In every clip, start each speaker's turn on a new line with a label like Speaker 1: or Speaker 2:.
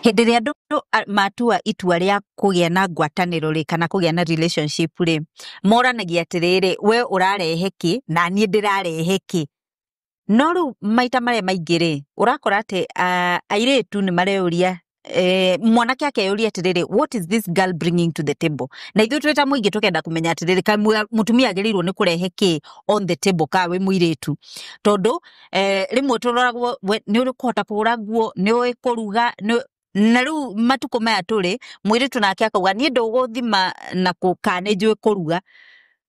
Speaker 1: Hĩndĩ ĩrĩa andũ matua itua rĩa kũgĩa na ngwatanĩro rĩ kana kũgĩa na relationship rĩ, moranagia atĩrĩrĩ, we ũrarehe kĩ na niĩ ndĩrarehe kĩ. No rĩu maita marĩa maingĩ rĩ, ũrakora atĩ airĩtu nĩ mareyũria mwanake akeyũria atĩrĩrĩ, what is this girl bringing to the table? Na ithuĩ twĩ ta mũingĩ tũkenda kũmenya atĩrĩrĩ, kaĩ mũtumia agĩrĩirwo nĩ kũrehe kĩ on the table ka wĩ mũirĩtu. Tondũ rĩmwe tũroragwo nĩ ũkũhota kũhũra nguo, nĩ ũĩ kũruga, na rĩu matukũ maya tũrĩ, mũirĩtu nake akauga niĩ ndũgũthima na kana nĩ njũĩ kũruga,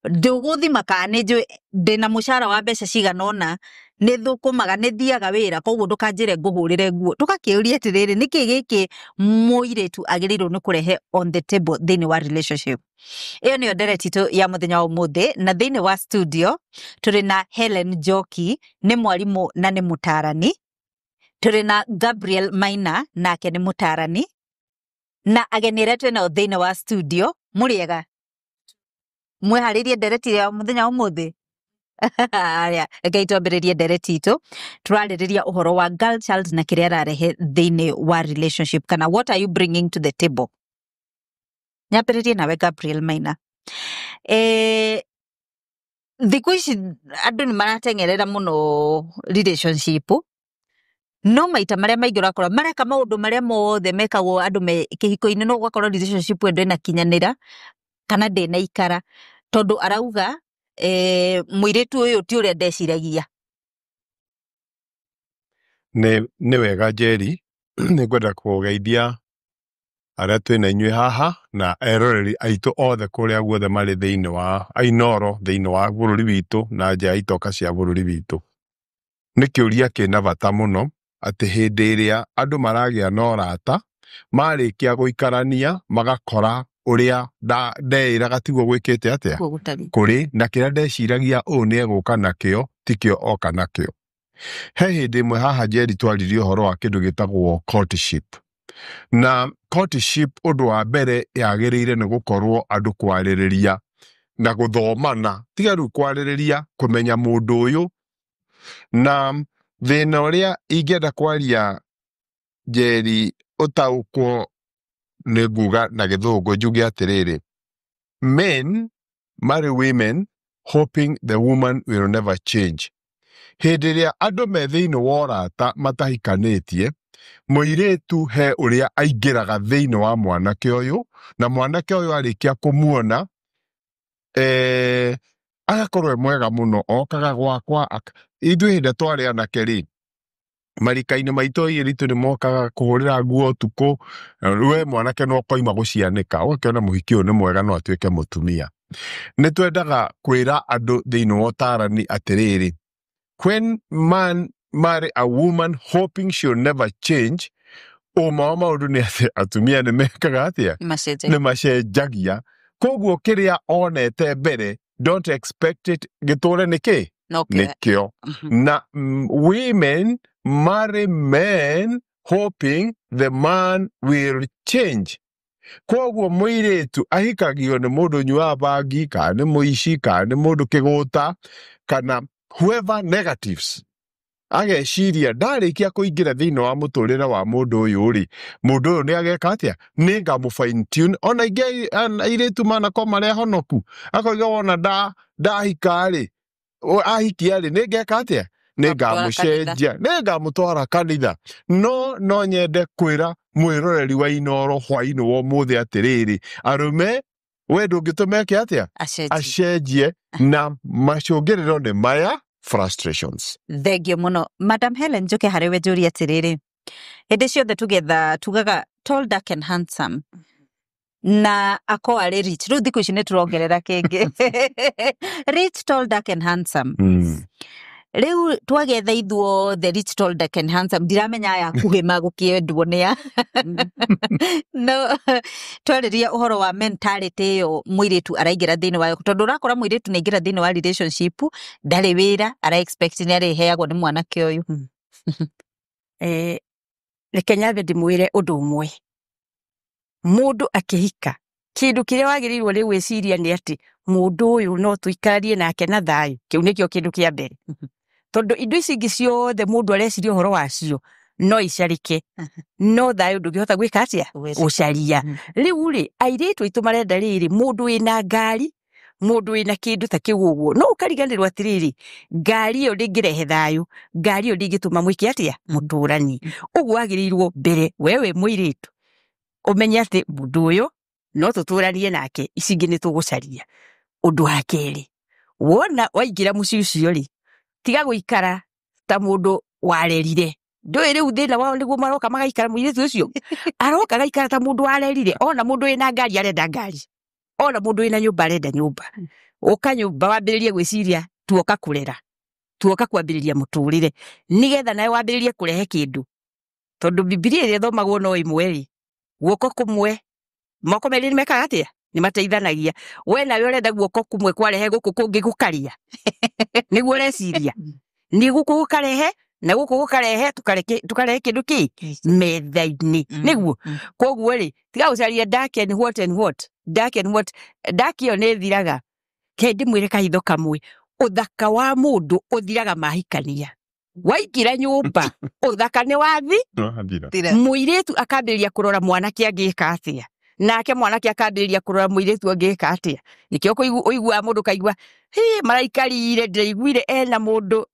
Speaker 1: ndũgũthima kana nĩ njũĩ ndĩna mũcara wa mbeca cigana ũna, nĩ thũkũmaga, nĩ thiaga wĩra, koguo ndũkanjĩre ngũhũrĩre nguo. Tũgakĩũria atĩrĩrĩ, nĩkĩ gĩkĩ mũirĩtu agĩrĩirwo nĩ kũrehe on the table thĩinĩ wa relationship? Ĩyo nĩyo ndereti itũ ya mũthenya wa ũmũthĩ, na thĩinĩ wa studio tũrĩ na Hellen Njoki, nĩ mwarimũ na nĩ mũtarani. Tũrĩ na Gabriel Maina, nake nĩ mũtarani. Na ageni arĩa twĩ nao thĩinĩ wa studio, mũrĩega? Mwĩharĩrie ndereti ya mũthenya wa ũmũthĩ? Aya, rekei twambĩrĩrie ndereti itũ. Tũrarĩrĩria ũhoro wa girl child na kĩrĩa ararehe thĩinĩ wa relationship, kana what are you bringing to the table? Nyambĩrĩrie nawe Gabriel Maina. Thikũ ici andũ nĩ marateng'erera mũno relationship, no maita marĩa maingĩ ũrakora mareka maũndũ marĩa mothe mekagwo andũ me kĩhiko-inĩ, no ũgakora relationship ĩyo ndĩnakinyanĩra kana ndĩnaikara, tondũ arauga mũirĩtu ũyũ ti ũrĩa ndeciragia.
Speaker 2: Nĩ wega Njeri, nĩ ngwenda kũgeithia arĩa twĩ na inyuĩ haha na eroreri aitũ othe kũrĩa guothe marĩ thĩinĩ wa Ainoro, thĩinĩ wa bũrũri witũ na nja ya itoka cia bũrũri witũ. Nĩ kĩũria kĩna bata mũno atĩ hĩndĩ ĩrĩa andũ maragĩa na ũrata, marĩkia gũikarania magakora ũrĩa ndeĩraga tiguo gwĩkĩte atĩa kũrĩ, na kĩrĩa ndeciragia ũũ nĩ egũka nakĩo tikĩo oka nakĩo. He hĩndĩ ĩmwe haha Njeri twaririe ũhoro wa kĩndũ gĩtagwo courtship. Na courtship ũndũ wa mbere yagĩrĩire nĩ gũkorwo andũ kwarĩrĩria na gũthomana, tiga rĩu kwarĩrĩria kũmenya mũndũ ũyũ. Na thĩna ũrĩa ingĩenda kwaria Njeri ũtaũkwo nĩ nguga na gĩthũngũ njuge atĩrĩrĩ, men marry women hoping the woman will never change. Hĩndĩ ĩrĩa andũ me thĩinĩ wa ũrata matahikanĩtie, mũirĩtu he ũrĩa aingĩraga thĩinĩ wa mwanake ũyũ, na mwanake ũyũ arĩkia kũmuona agakorwo mwega mũno, okaga gwakwa. Ithuĩ hĩndĩ twarĩ anake rĩ, marika-inĩ maitũ airĩtu nĩ mokaga kũhũrĩra nguo ũtukũ, we mwanake no koima gũcianĩka, ũgakĩona mũhiki ũyũ nĩ mwega no atuĩke mũtumia. Nĩ twendaga kwĩra andũ thĩinĩ wa ũtarani atĩrĩrĩ, when man marry a woman hoping she'll never change, ũma wa maũndũ nĩ atĩ atumia nĩ mekaga atĩa? Nĩ macenjagia. Koguo kĩrĩa onete mbere, don't expect it gĩtũre nĩkĩ? Nĩkĩo. Na women marry men hoping the man will change. Koguo mũirĩtu ahikagio nĩ mũndũ nyuaga bangi, kana nĩ mũici, kana nĩ mũndũ kĩgũta, kana whoever negatives. Ageciria ndarĩkia kũingĩra thĩinĩ wa mũtũrĩre wa mũndũ ũyũ rĩ, mũndũ ũyũ nĩ ageka atĩa? Nĩ ngamũ fine tune. Ona ingĩ airĩtu manako marĩa honoku, akoiga wona ndahika rĩ, ahikia rĩ, nĩ ngeka atĩa? Nĩ ngamũcenjia, nĩ ngamũtwara kanitha. No nyende kwĩra mwĩroreri wa Ainoro hwainĩ wa ũmũthĩ atĩrĩrĩ, arũme we ndũngĩtũma eke atĩa? Acenjie, na macũngĩrĩro nĩ maya frustrations.
Speaker 1: Thengio mũno. Madam Hellen Njoki, harĩ we njũrie atĩrĩrĩ, hĩndĩ ciothe tugaga tall, dark and handsome, na ako arĩ rich. Rĩu thikũ ici nĩ tũrongerera kĩngĩ rich, tall, dark and handsome. Rĩu twagetha ithuothe rich, tall, dark and handsome, ndiramenya aya kuhĩ magũkĩendwo nĩa. No twarĩria ũhoro wa mentality ĩyo mũirĩtu araingĩra thĩinĩ wayo, tondũ ũrakora mũirĩtu nĩ aingĩra thĩinĩ wa relationship, ndarĩ wĩra, ara-expect nĩ arĩheagwo nĩ mwanake ũyũ.
Speaker 3: Reke nyambe ndĩmwĩre ũndũ ũmwe. Mũndũ akĩhika, kĩndũ kĩrĩa wagĩrĩirwo rĩu gwĩciria nĩ atĩ mũndũ ũyũ no tũikararie nake na thayũ. Kĩu nĩkĩo kĩndũ kĩa mbere. Tondũ indo ici ingĩ ciothe mũndũ areciria ũhoro wacio no icarike no thayo ndungihota gwika atia ucaria riu ri airetu itu marenda riri mundu wina ngari mundu wina kindu ta kiu uguo no ukariganirwa atiriri ngari iyo ndingirehe thayo ngari iyo ndingituma mwiki atia muturani uguo agirirwo mbere wewe muiritu umenye ati mundu uyu no tuturanie nake icingi ni tugucaria undu wa keri wona waingira muci ucio ri tiga guikara ta mundu warerire ndoi riu thina wao niguo maroka magaikara muiritu ucio aroka gaikara ta mundu warerire ona mundu ina ngari arenda ngari ona mundu ina nyumba arenda nyumba uka nyumba wambiririe gwiciria tuoka kurera tuoka kwambiriria muturire nigetha nawe wambiririe kurehe kindu tondu Biblia ire thomagwo no imwe guoko kumwe moko meri mekaga atia ni mateithanagia we nawe urenda guoko kumwe kwarehe guku kungi gukaria niguo reciria ni guku gukarehe na guku gukarehe tukarehe kindu ki methaini niguo koguo ri tiga ucaria dark and what dark yo ne thiraga kendi mwire kahitho kamwe uthaka wa mundu uthiraga mahikania waikira nyumba uthaka ni wathi muiritu akambiriria kurora mwanake angika atia nake mwanake akambiriria kurora muiritu angika atia nikio uigua mundu kaigua maraikarire ndiraiguire ena mundu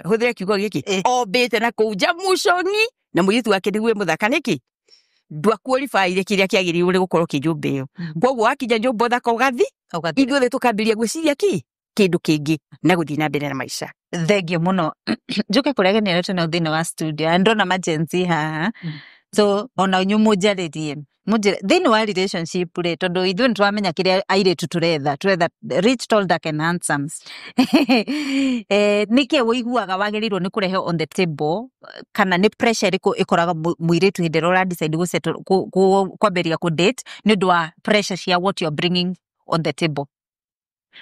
Speaker 3: huthire kiugo giki obete na kuja muconi na muiritu wake niguo muthaka niki ndwa qualify kiria kiagiri uri gukorwo kijumba iyo koguo akija nyumba uthaka ugathi ithuothe tukambiria gwiciria kindu kingi na guthii na mbere na maisha.
Speaker 1: Thengio muno njuke kuregenera tena thini wa studio andona majenzi haha so ona nyumu jaririe thini wa relationship ri tondu ithuĩ nitwamenya kiria airetu turetha rich, tall, dark and handsome niki wiguaga wagirirwo ni kurehe on the table kana ni pressure iriku ikoraga muiretu hindira ura decide kwambiria ku date ni undu wa pressure cia what you're bringing on the table?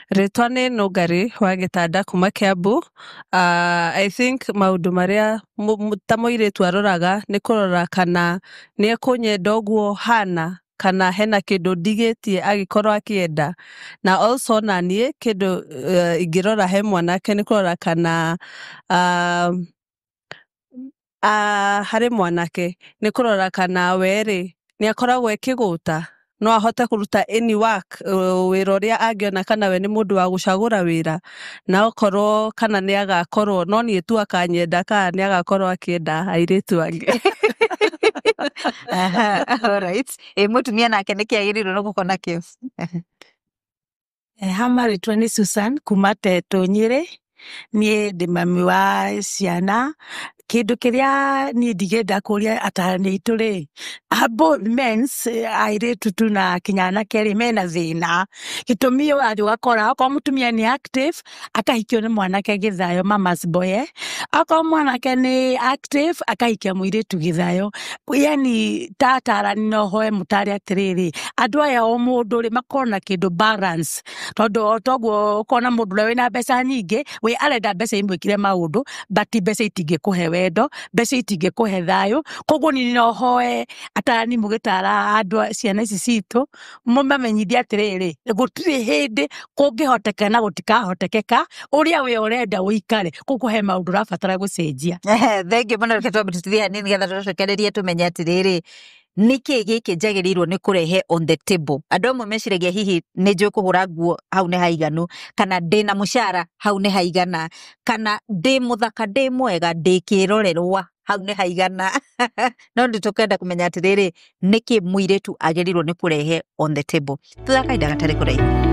Speaker 4: Ritwa ni Nũngari wa Gĩtanda kuma Kiambu. I think maundu maria ta muiritu aroraga ni kurora kana ni ekunyenda uguo hana kana hena kindu ndigitie agikorwo akienda na also nanie kindu ingirora he mwanake ni kurora kana hari mwanake ni kurora kana weri ni akoragwo ekiguta no ahote kuruta any work wira uria angiona kana we ni mundu wa gucagura wira na okorwo kana ni agakorwo no ni tu akanyenda kana ni agakorwo akienda airetu ange.
Speaker 1: Alright, mutumia nake niki agirirwo no gukona kio?
Speaker 5: Ritwa ni Susan kuma Teto Nyeri nie ndi mami wa ciana kindu kiria ni ndigenda kuria atani itu ri both men's airetu tu na kinyana keri mena thina gitumi ari wakora ko mutumia ni active akahikio ni mwanake githayo mama's boy ako mwanake ni active akahikia muiretu githayo yani tatara no hoe mutari atiriri andu aya o mundu ri makona kindu balance tondu otogwo ukona mundu we na mbeca nyingi we arenda mbeca imwikire maundu but mbeca itingikuhe wendo mbeca itingikuhe thayo koguo ni no hoe atani mugitara andu ciana ici citu mumamenyithia atiriri gutiri hindi kungihoteka na gutikahotekeka uria we urenda uikare kukuhe maundu rabatara gucenjia.
Speaker 1: Thengio muno reke twambitithia ni getha tucokererie tumenye atiriri niki giki njagirirwo ni kurehe on the table andu amwe meciragia hihi ni njui kuhura nguo hau ni haiganu kana ndina mucara hau ni haigana kana ndi muthaka ndi mwega ndi kirorerwa hau ni haigana no nditukenda kumenya atiriri niki muiretu agirirwo ni kurehe on the table tuthaka inda gatari kuraihu.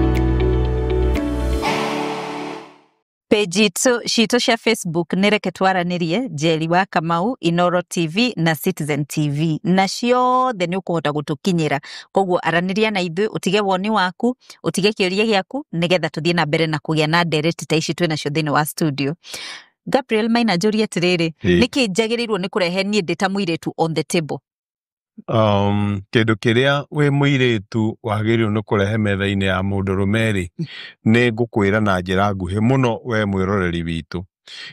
Speaker 1: Page citũ cia Facebook nĩreke twaranirie Njeri wa Kamau, Inoro TV na Citizen TV na ciothe nĩ ũkũhota gũtũkinyĩra koguo araniria na ithuĩ ũtige woni waku ũtige kĩũria gĩaku nĩgetha tũthiĩ na mbere na kũgĩa na ndereti ta ici twĩnacio thĩinĩ wa studio. Gabriel Maina njũrie atiriri nĩkĩ njagĩrĩirwo nĩ kũrehe niĩ ndĩ ta mũirĩtu on the table?
Speaker 2: Kindu kiria we muiritu wagiriru no kurehe metha-ini ya mundurume ri ni ngukwira na njira nguhi muno we mwiroreri witu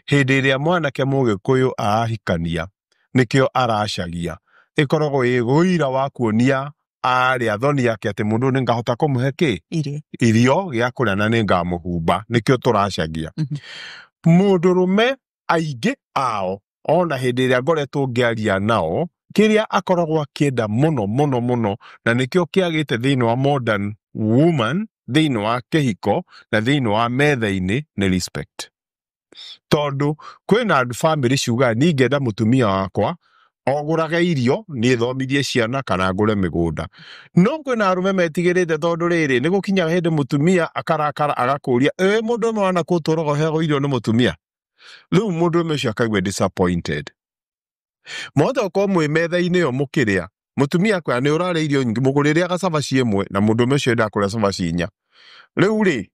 Speaker 2: hindi iria mwanake mugikuyu ahikania nikio aracagia ikoragwo iguira wa kuonia ari athoni yake ati mundu ni ngahota kumuhe ki irio gya kuria na ni ngamuhumba nikio turacagia mundurume aingi ao ona hĩndĩ ĩrĩa ngoretwo ngĩaria nao kĩrĩa akoragwo akĩenda mũno na nĩkĩo kĩagĩte thĩinĩ wa modern woman thĩinĩ wa kĩhiko na thĩinĩ wa metha-inĩ nĩ respect. Tondũ kwĩna andũ family ciugaga niĩ ngenda mũtumia wakwa ogũraga irio niĩ thomithie ciana kana ngũre mĩgũnda. No kwĩna arũme metigĩrĩte tondũ rĩrĩ nĩ gũkinyaga hĩndĩ mũtumia akarakara agakũria mũndũ ũmwe wana kũtũraga ũheagwo irio nĩ mũtumia. Rĩu mũndũ ũmwe ũcio akaigua disappointed. Mwahota gũkorwo mwĩ metha-inĩ ĩyo mũkĩrĩa mũtumia akwĩra nĩ ũrarĩa irio nyingĩ mũgũrĩre gacabaci ĩmwe na mũndũ ũmwe ũcio endaga kũrĩa cabaci 4. Rĩu rĩ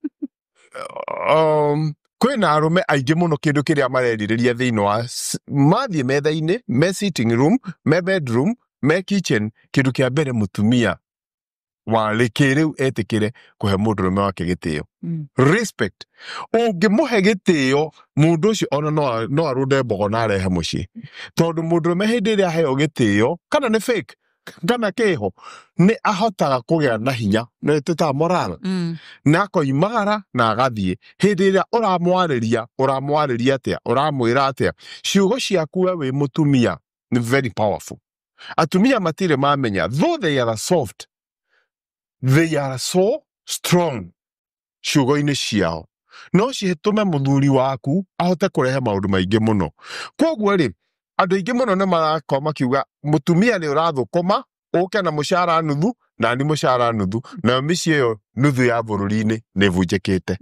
Speaker 2: kwĩna arũme aingĩ mũno kĩndũ kĩrĩa marerirĩria thĩinĩ wa mathiĩ metha-inĩ me sitting room me bedroom me kitchen kĩndũ kĩa mbere mũtumia wa rĩkĩrĩu etĩkĩre kũhe mũndũrũme wake gĩtĩo. Respect. Ũngĩmũhe gĩtĩo mũndũ ũcio ona no arũnde mbogo na arehe mũciĩ. Tondũ mũndũrũme hĩndĩ ĩrĩa aheo gĩtĩo kana nĩ fake kana kĩho nĩ ahotaga kũgĩa na hinya nĩ tũta moral na koimagara na agathiĩ. Hĩndĩ ĩrĩa ũramwarĩria atĩa ũramwĩra atĩa ciugo ciaku we wĩ mũtumia nĩ very powerful. Atumia matirĩ mamenya though they are soft they are so strong ciugo-inĩ ciao no cihĩtũme mũthuri waku ahote kũrehe maũndũ maingĩ mũno. Koguo rĩ andũ aingĩ mũno nĩ marakorwo makiuga mũtumia nĩ ũrathũkũma ũke na mũcara nuthu na ni mũcara nuthu na mĩciĩ ĩyo nuthu ya bũrũri-inĩ nĩ ĩbunjĩkĩte.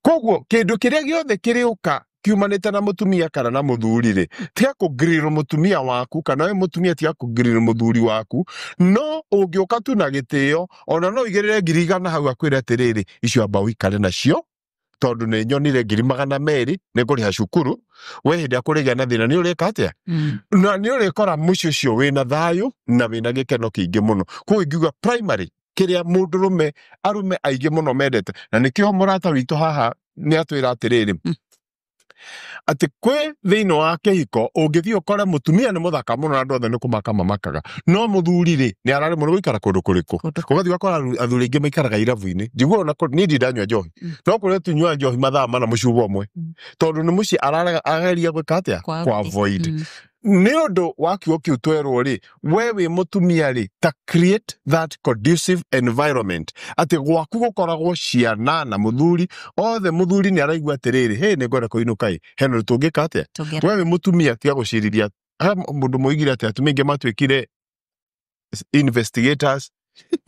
Speaker 2: Koguo kĩndũ kĩrĩa gĩothe kĩrĩũka kiumanĩte na mũtumia kana na mũthuri rĩ tiga kũgirĩrwo mũtumia waku kana we mũtumia tiga kũgirĩrwo mũthuri waku, no ũngĩũka tu na gĩtĩo ona no igĩrĩre 100 hau akwĩre atĩrĩrĩ icio amba ũikare nacio tondũ nĩ nyonire 200 nĩ ngũrĩha cukuru we hĩndĩ akũrĩgĩa na thĩna nĩ ũrĩka atĩa na nĩ ũrĩkora mũciĩ ũcio wĩna thayũ na wĩna gĩkeno kĩingĩ mũno. Koguo ingiuga primary kĩrĩa mũndũrũme arũme aingĩ mũno mendete na nĩkĩo mũrata witũ haha nĩ atwĩra atĩrĩrĩ atĩ kwĩ thĩinĩ wa kĩhiko ũngĩthiĩ ũkore mũtumia nĩ mũthaka mũno na andũ othe nĩ kũmaka mamakaga no mũthuri rĩ nĩ ararĩ mũno gũikara kũndũ kũrĩkũ. Ũgathiĩ ũgakora athuri aingĩ maikaraga irabu-inĩ njiguo niĩ ndanyua njohi no kũrĩa tunyua njohi mathaa mana mũcuba ũmwe tondũ nĩ mũciĩ arageria gwĩka atĩa kwa avoid. Nĩ ũndũ wa kiugo kĩu twerwo rĩ we wĩ mũtumia rĩ ta create that conducive environment atĩ gwaku gũkoragwo ciana na mũthuri othe mũthuri nĩ araigua atĩrĩrĩ nĩ ngwenda kũinũka hena tũngĩka atĩa. We wĩ mũtumia tiga gũciriria mũndũ moigire atĩ atumia aingĩ matuĩkire investigators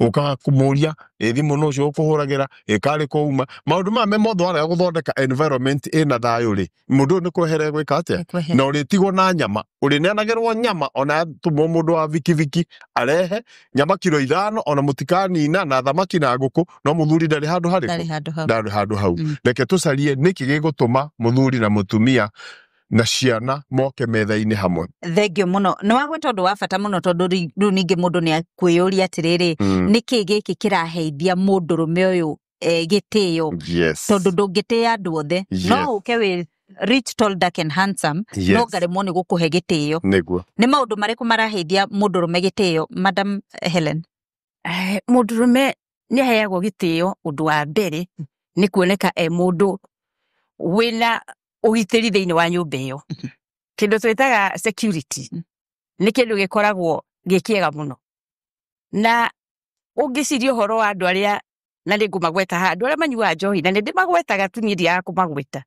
Speaker 2: ũkaga kũmũria thimũ no ũcio ũkũhũragĩra karĩ kũuma maũndũ mame mothe warega gũthondeka environment ĩna thayũ rĩ mũndũ nĩ kwehere gwĩka atĩa na ũrĩtigwo na nyama ũrĩneanagĩrwo nyama ona tũmwo mũndũ wa vikiviki arehe nyama kilo 5 ona mũtikanina na thamaki na ngũkũ no mũthuri ndarĩ handũ hau. Reke tũcarie nĩkĩ gĩgũtũma mũthuri na mũtumia na ciana moke metha-inĩ hamwe.
Speaker 1: Thengio mũno nĩ wagweta ũndũ wa bata mũno tondũ rĩu ningĩ mũndũ nĩ akwĩyũria atĩrĩrĩ nĩkĩ gĩkĩ kĩraheithia mũndũrũme ũyũ gĩtĩo tondũ ndũngĩtĩa andũ othe no ũke wĩ rich tall dark and handsome no ngaremwo nĩ gũkũhe gĩtĩo. Nĩ maũndũ marĩkũ maraheithia mũndũrũme gĩtĩo Madam Helen?
Speaker 3: Mũndũrũme nĩ aheagwo gĩtĩo ũndũ wa mbere nĩ kuoneka mũndũ wĩna ũgitĩri thĩinĩ wa nyũmba ĩyo. Kĩndũ twĩtaga security nĩ kĩndũ gĩkoragwo gĩkĩega mũno na ũngĩciria ũhoro wa andũ arĩa na nĩ ngũmagweta andũ arĩa manyuaga njohi na nĩ ndĩmagwetaga tu niĩ ndiaga kũmagweta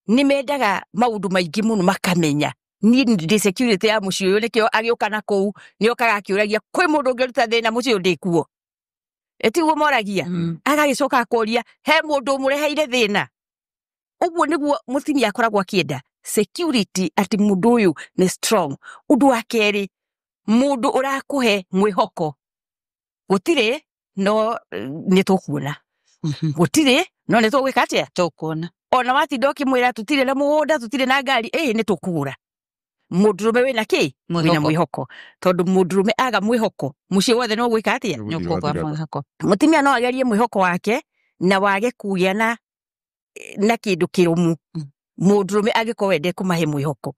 Speaker 3: nĩ mendaga maũndũ maingĩ mũno makamenya niĩ ndĩ security ya mũciĩ ũyũ nĩkĩo agĩũka na kũu nĩ okaga akĩũragia kwĩ mũndũ ũngĩruta thĩna mũciĩ ũyũ ndĩkuo tiguo moragia agagĩcoka akũria he mũndũ ũmũreheire thĩna. Ũguo nĩguo mũtumia akoragwo akĩenda security atĩ mũndũ ũyũ nĩ strong. Ũndũ wa kerĩ mũndũ ũrakũhe mwĩhoko gũtirĩ no nĩ tũkuona gũtirĩ no nĩ tũgwĩka atĩa tũkuona ona watinda ũkĩmwĩra tũtirĩ na mũgũnda tũtirĩ na ngari nĩ tũkura. Mũndũrũme wĩna kĩ wĩna mwĩhoko tondũ mũndũrũme aga mwĩhoko mũciĩ wothe no gwĩka atĩa mũtumia no agerie mwĩhoko wake na wage kugĩa na kĩndũ kĩrũmu mũndũrũme angĩkorwo wende kũmahe mwĩhoko.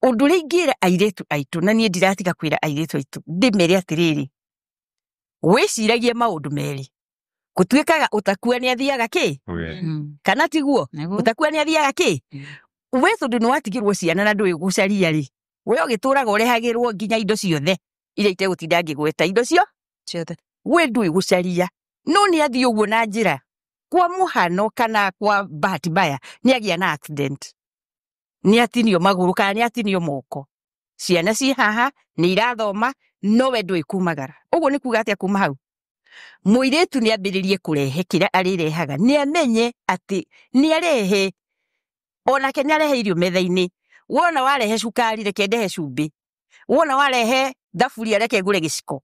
Speaker 3: Ũndũ ũrĩa ingĩra airĩtu aitũ na niĩ ndiratiga kwĩra airĩtu aitũ ndĩmere atĩrĩrĩ wĩciragie maũndũ merĩ gũtuĩkaga ũtakua nĩ athiaga kĩ kana tiguo ũtakua nĩ athiaga kĩ we tondu no atigirwo ciana na ndui gucaria ri we ogituraga urehagirwo nginya indo ciothe iria itegutinda ngigweta indo cio
Speaker 1: ciothe
Speaker 3: we ndui gucaria no ni athi uguo na njira kwa muhano kana kwa bahati mbaya ni agia na accident ni atinio maguru kana ni atinio moko ciana ci haha ni irathoma no we ndui kumagara uguo ni kuga atia kuma hau muiretu ni ambiririe kurehe kira arirehaga ni amenye ati ni arehe ona ke ni arehe irio methaini wona warehe cukari reke ndehe cumbi wona warehe thaburia reke ngure giciko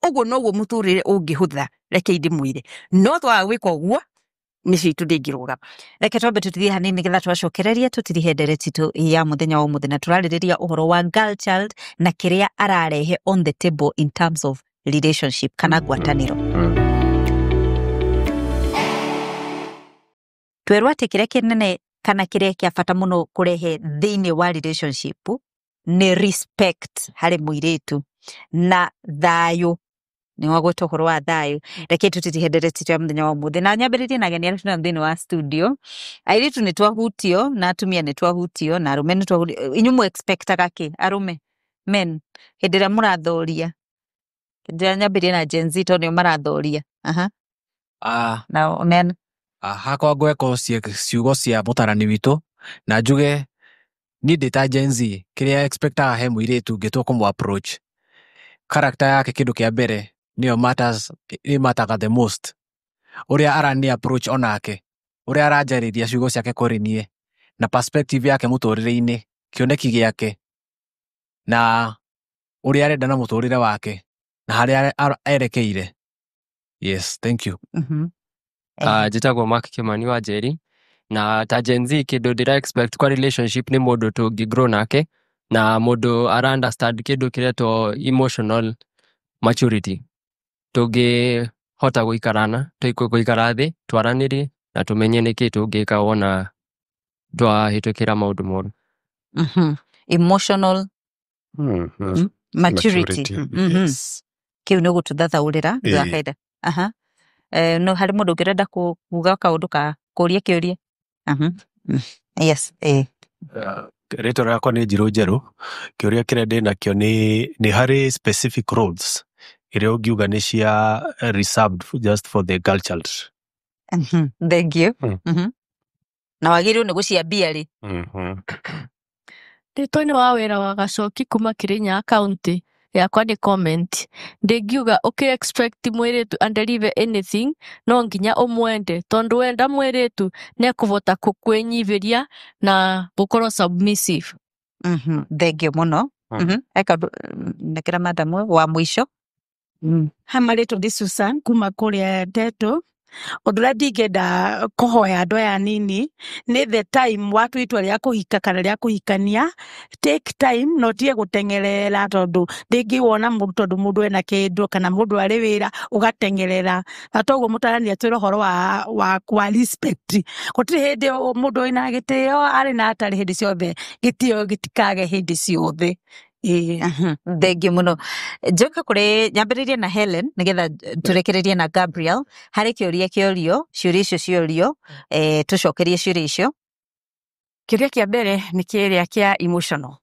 Speaker 3: uguo noguo muturire ungihutha reke indi mwire no twa gwika uguo ni citu ndingirugama
Speaker 1: reke twambe tutithie hanini getha twacokereria tutirihe ndereti tu ya muthenya wa muthenya turaririria uhoro wa girl child na kiria ararehe on the table in terms of relationship kana gwataniro twerwa tikire kinene kana kiria kia bata muno kurehe thiini wa relationship ni respect hari muiretu na thayo ni wagweta uhoro wa thayo reke tutirihe ndereti tu ya muthenya wa muthenya na nyambiririe na geni arutana thiini wa studio airitu ni twahutio na atumia ni twahutio na arume ni twahutio inyumu expectaga ki arume men hindira murathoria ndira nyambirie na Gen Z to ni marathoria na men
Speaker 6: hakwa ngweko ciugo cia mutarani witu na njuge ni ndita Gen Z kiria expectaga he muiretu ngitwo kumu approach character yake kindu kia mbere niyo matters the most uria arani approach onake uria aranjariria ciugo ciake kuri nie na perspective yake muturire-ini kioneki giake na uria arenda na muturire wake na haria erekeire. Yes, thank you.
Speaker 7: Jitagwo Mark Kimani wa Njeri na ta Gen Z kindu ndira expect kwa relationship ni mundu tungi grow nake na mundu ara understand kindu kireto emotional maturity tungi hota guikarana tuikara thi twaraniri na tumenye niki tungika wona twahitukira maundu moru
Speaker 1: emotional maturity.
Speaker 2: Yes.
Speaker 1: Kiu ni gututhathaurira thakaida no hari mundu ngirenda kuga kaundu ka kuria kiuria yes
Speaker 8: Rito rakwa ni Njiru Njeru kiuria kiria ndina kio ni hari specific roles iria ungiuga ni cia reserved just for the girl child.
Speaker 1: Thank you. Na wagiru ni guciambia ri
Speaker 9: Rito ni wa wira wa Gacoki kuma Kirinyaga County yakwa ni comment ndingiuga expect mwiretu andelive anything no nginya umwende tondu wenda mwiretu ne kuvota kukwenyiviria na gukorwo submissive.
Speaker 1: Thank you muno. Eka nekira madam wa mwisho
Speaker 5: Hamarito ndi Susan kuma kuria Teto Odura ndigenda kuhoya andu aya nini ni the time watu itwa ria kuhika kana ria kuhikania take time no tie gutengerera tondu ndingi wona mundu tondu mundu ena kindu kana mundu ari wira ugatengerera na toguo mutarani atwira horo wa respect gutiri hindi mundu ina gitio ari na atari hindi ciothe gitio gitikage hindi ciothe.
Speaker 1: Thank you muno. Joka kure nyambiririe na Helen nigetha turekererie na Gabriel hari kiuria kiorio ciuria icio ciorio tucokerie ciuria icio.
Speaker 3: Kiuria kia mbere ni kiuria kia emotional.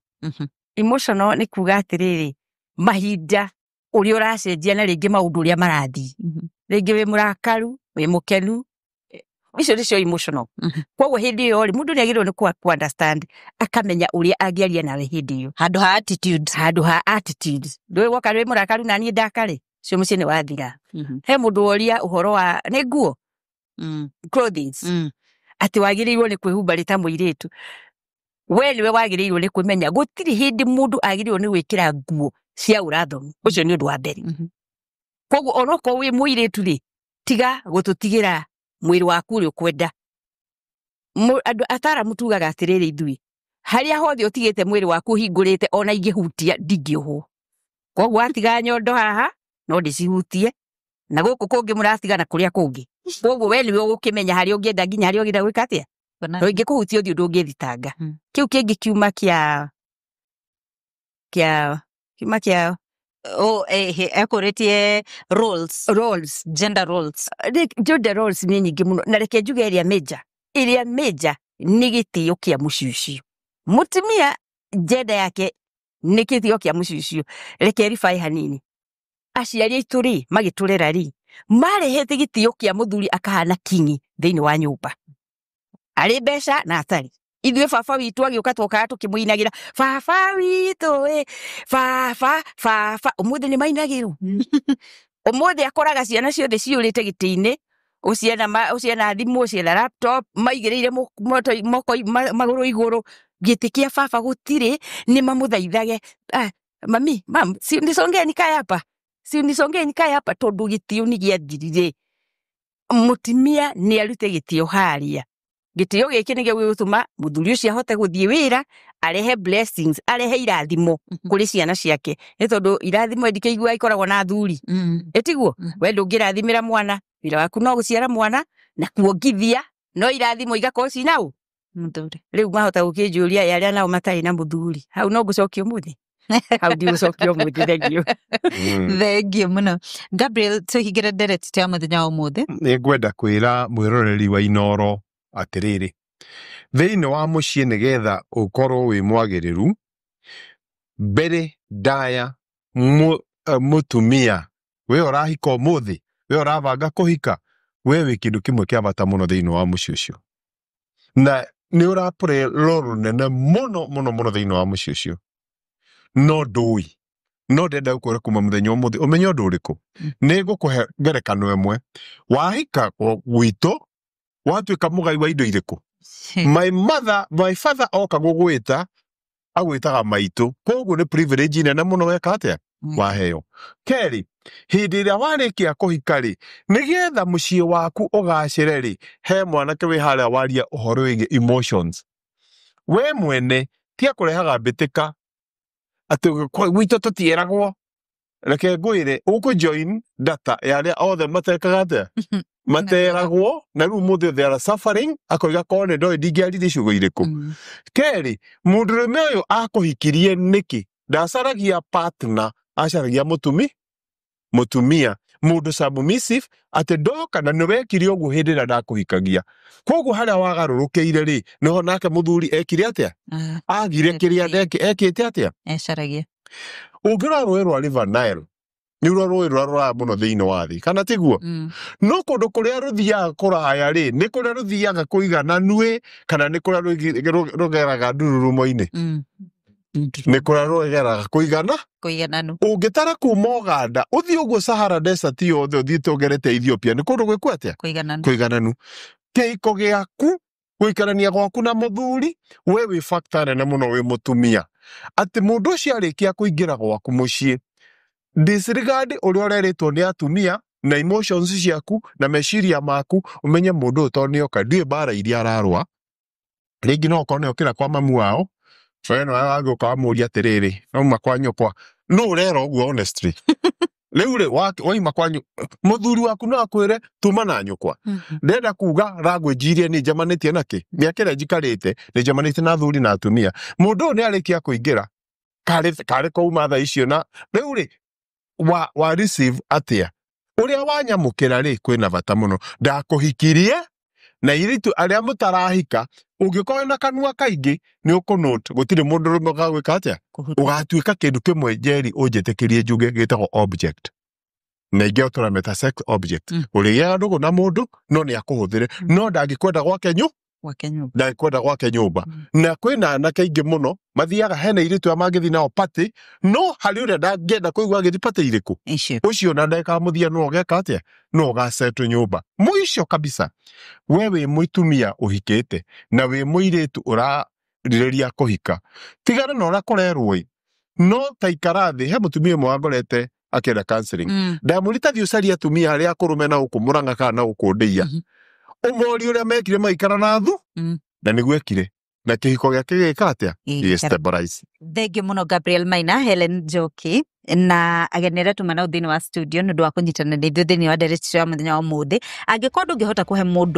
Speaker 3: Emotional ni kuga atiriri mahinda uria uracenjia na ringi maundu uria marathi ringi wi murakaru wi mukenu icio nicio emotional. Kwoguo hindi iyo ri mundu ni agirwo ni ku understand akamenya uria angiaria nawe hindi iyo
Speaker 1: handu ha attitude
Speaker 3: ndwe woka ri murakaru na ni ndakari cio mucii ni wathira. He mundu woria uhoro wa ni nguo clothes ati wagirirwo ni kwihumba rita muiretu we niwe wagirirwo ni kumenya gutiri hindi mundu agirirwo ni gwikira nguo cia urathomi ucio ni undu wa mbere. Kwoguo onoko wi muiretu ri tiga gututigira mwiri waku uri ukwenda andu atara mutugaga atiriri ithui haria hothe utigite mwiri waku hingurite ona ingihutia ndingioho. Kwoguo atiga nyondo haha no ndicihutie na guku kungi muratigana kuria kungi. Kwoguo we niwe ugukimenya haria ungienda nginya haria ungienda gwika atia no ingikuhutia uthio ndungithitanga. Kiu kingi kiuma kia
Speaker 1: ekuritie roles gender roles
Speaker 3: ni nyingi muno na reke njuge iria major nĩ gĩtĩo kĩa mũciĩ ũcio. Mũtumia njenda yake nĩ gĩtĩo kĩa mũciĩ ũcio. Reke ribai hanini. Aciari aitũ rĩ magĩtũrera rĩ marehete gĩtĩo kĩa mũthuri akahana kingi thĩinĩ wa nyũmba. Arĩ mbeca na atarĩ. Ithuĩ baba witũ agĩũka twokaga tũkĩmũinagĩra baba witũ baba ũmũthĩ nĩ mainagĩrwo. Ũmũthĩ akoraga ciana ciothe ciũrĩte gĩtĩ-inĩ, ũciana thimũ, ũciana laptop, maigĩrĩire magũrũ igũrũ. Gĩtĩ kĩa baba gũtirĩ, nĩ mamũthaithage. Mami, si unisongeni kaya hapa. Si unisongeni kaya hapa, tondũ gĩtĩo nĩ gĩathirire. Mũtumia nĩ arute gĩtĩo haria. Gĩtĩo gĩkĩ nĩ gĩgũtũma mũthuri ũcio ahote gũthiĩ wĩra, arehe blessings, arehe irathimo kũrĩ ciana ciake. Nĩ tondũ irathimo ndikĩigua ikoragwo na athuri. Etiguo, we ndũngĩrathimĩra mwana, wĩra waku no gũciara mwana na kuongithia, no irathimo igakorwo cinaũ mũthuri. Rĩu mahota gũkĩnjũria arĩa nao matarĩ na mũthuri. Hau no ngũcokia ũmũthĩ. Hau ndigũcokia ũmũthĩ, thengio.
Speaker 1: Thengio mũno. Gabriel, tũhingĩre ndereti ya mũthenya wa ũmũthĩ.
Speaker 2: Nĩngwenda kwĩra mwĩroreri wa Inooro atĩrĩrĩ, thĩinĩ wa mũciĩ nĩgetha ũkorwo wĩ mwagĩrĩru, mbere ndaya mũtumia, we ũrahika ũmũthĩ, we ũrabanga kũhika, we wĩ kĩndũ kĩmwe kĩa bata mũno thĩinĩ wa mũciĩ ũcio, na nĩ ũrapũre roro nene mũno mũno mũno thĩinĩ wa mũciĩ ũcio, no ndũĩ, no ndenda gũkwĩra kuma mũthenya ũmũthĩ ũmenye ũndũ ũrĩkũ. Nĩ ngũkũhe ngerekano ĩmwe. Wahika gwitũ watuĩka mũgai wa indo irĩkũ? My father oka gũgwĩta, agwĩtaga maitũ, koguo nĩ privilege nene mũno weka atĩa waheo. Kerĩ, hĩndĩ ĩrĩa warĩkia kũhika rĩ, nĩgetha mũciĩ waku ũgacĩre rĩ, he mwanake wĩ harĩa waria ũhoro wĩgiĩ emotions. We mwene tia kũrehaga mbĩtĩka atĩ gwitũ tũtieragwo. Reke ngwĩre ũkũjoin data ya arĩa othe matekaga atĩa materagwo, na rĩu mũthĩ they are suffering, akoiga korwo nĩ ndoĩ ndingĩarire icigo irĩkũ. Kerĩ, mũndũrũme ũyũ akũhikirie nĩkĩ? Ndacaragia partner, acaragia mũtumia, mũndũ submissive, atĩ ndoka na nĩ wekire ũguo hĩndĩ ĩrĩa ndakũhikagia. Koguo harĩa wagarũrũkĩire rĩ, nĩho nake mũthuri ekire atĩa? Agire kĩrĩa ekĩte atĩa?
Speaker 1: Ecaragia.
Speaker 2: Ũngĩrora rũĩ rwa River Nile, nĩ rũĩ rũraga mũno thĩinĩ wa thĩ, kana tiguo? No kũndũ kũrĩa rũthiaga kũraya rĩ, nĩ kũrĩa rũthiaga kũigananu, kana nĩ kũrĩa rũgeraga ndururumo-inĩ? Nĩ kũrĩa rũgeraga kũigananu. Ũngĩtara kuma Uganda ũthiĩ ũguo Sahara Desert yothe ũthiĩte ũgerete Ethiopia, nĩ kũndũ gwĩkwo atĩa? Kũigananu. Kĩhiko gĩaku, gũikarania gwaku na mũthuri, we wĩ factor nene mũno wĩ mũtumia. Atĩ mũndũ ũcio arĩkia kũingĩra gwaku mũciĩ, disregard ũrĩa ũrerĩtwo nĩ atumia na emotions ciaku na meciria maku, ũmenye mũndũ ũyũ tondũ nĩoka ndiũĩ mbara iria ararũa. Rĩngĩ no okorwo nĩokĩra kwa mamu wao, so no agĩũka wamũria atĩrĩrĩ, wauma kwa nyũkwa, no ũrera ũguo honestly. Rĩu rĩ waima kwa mũthuri waku no akwĩre tuma na nyũkwa. Ndenda kuga language iria nĩ njamanĩtie nakĩ? Mĩaka ĩrĩa njikarĩte nĩ njamanĩtie na athuri na atumia. Mũndũ ũyũ nĩ arĩkia kũingĩra karĩ kouma thaa icio, na rĩu rĩ wa receive atĩa? Ũrĩa wanyamũkĩra rĩ kwĩna bata mũno. Ndakũhikirie na iritu arĩa mũtarahika, ũngĩkorwo na kanua kaingĩ nĩ ũkũnote gũtirĩ mũndũ ũrũme ũgagwĩka atĩa? Ũgatuĩka kĩndũ kĩmwe Njeri ũnjĩtĩkĩrie njuge gĩtagwo object. Na ingĩ tũrameta sex object. Ũrĩgĩaga ndũgũ na mũndũ no nĩ akũhũthĩre, no ndangĩkwenda gwake nyũmba. Na kwĩna anake aingĩ mũno mathiaga hena iritu ya mangĩthi nao party, no harĩ ũrĩa ndangĩenda kũigua agĩthi party irĩkũ ũcio na ndakamũthia no ũgeka atĩa? No ũgacetu nyũmba mũico kabisa. We wĩ mũtumia ũhikĩte na wĩ mũirĩtu ũrarirĩria kũhika, tigana na ũrĩa kũrerwo, no taikara thĩ. He mũtumia ũmwe wangorete akĩenda counseling, ndamũrita thiĩ ũcarie atumia arĩa akũrũme na gũkũmũranga kana na gũkũndĩia, ũmori ũrĩa mekire maikara na thu, na nĩguo ekire na kĩhiko gĩake gĩka atĩa? Stabilize.
Speaker 1: Thengiũ mũno Gabriel Maina, Helen Njoki na ageni arĩa tuma nao thĩinĩ wa studio nĩ ũndũ wa kũnyitanĩra na ithuĩ thĩinĩ wa ndereti ya mũthenya wa ũmũthĩ. Angĩkorwo ndũngĩhota kũhe mũndũ